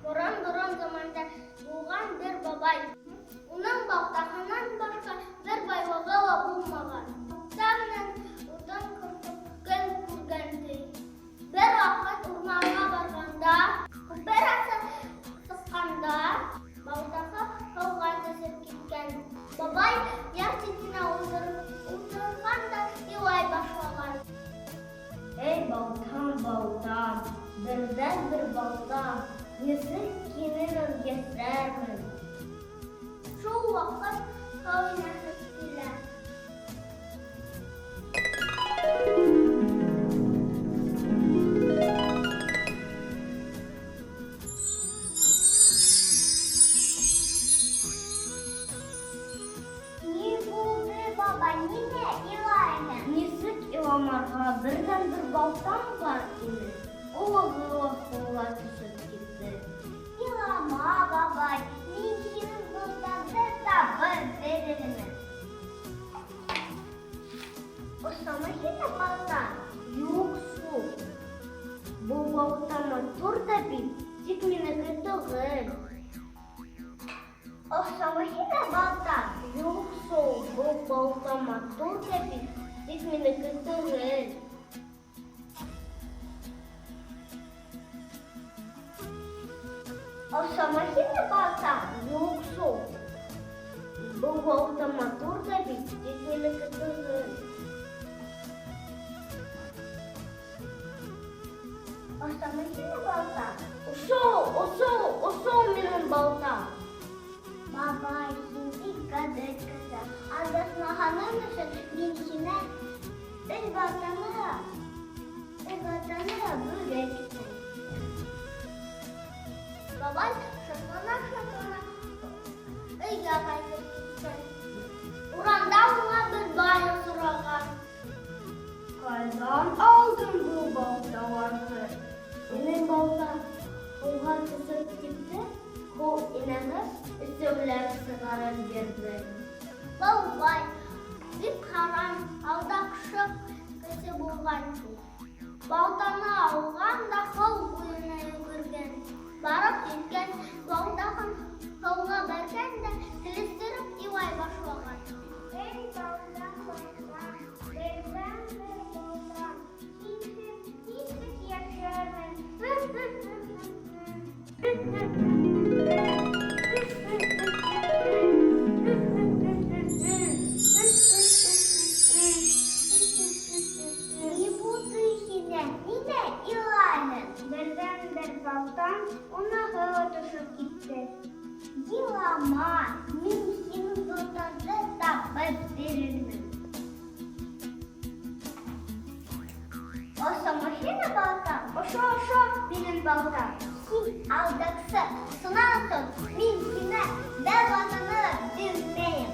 Борон заманда булган бер бабай. Уның балтаһынан башка бер байлыгы ла булмаган. Тагын утын көн күргән ди. Бер вакыт урманга барганда, күперәсе сыкканда, балтаһы һауга төшеп киткән. Бабай яр читенә утырган да елай башлаган. Эй, балтам, бердән бер балтам, нисек кимен яшәрмен? Шул вакыт кавынасы килә. Ни булды, бабай, ниңә илайһың? Нисек иламарга, бердән бер балтам бар иде. Ул һауга төшеп китте. Илама, бабай, мин синең балтаңды табып бирермен. Ошамы һине балта? Юк, шул. Бу балта матур да бит, тик минеке түгел. Ошамы һине балта? Юк, шул. Бу балта матур да бит, тик минеке түгел. Ошамы һине балта? Юк, шул. Бу балта матур да бит, тик минеке түгел. Ошамы һине балта? Ошол минең балтам. Бабай, син бик гадел кеше. Адашмаганың өчен мин сиңа өч балтаны бүләк итәм. Бабай шатлана өйгә кайтып киткән. Урамда уңа бер бай сораган. Кайдан алдың бу балталарны? Минең балтам һауга төшеп китте. Ул инәне өстәүләп сыгарып бирде. Бабай бик харам, алдакшы кеше булган. Балтаны алган да һау буена йөгергән. Барып киткән балтаһын һауга бәргән дә килештереп илай башлаган. Эй, балтам, бердән бер балтам, нисек яшәрмен? Ни булды һиңә? Ниңә илайһың? Бердән бер балтам һауга төшеп китте. Илама, мин синең балтаңды табып бирермен. Ошамы һине балтам? Ошо минең балтам. Син алдаксы. Шуннан соң мин сиңа бер балтаны бирмәйм.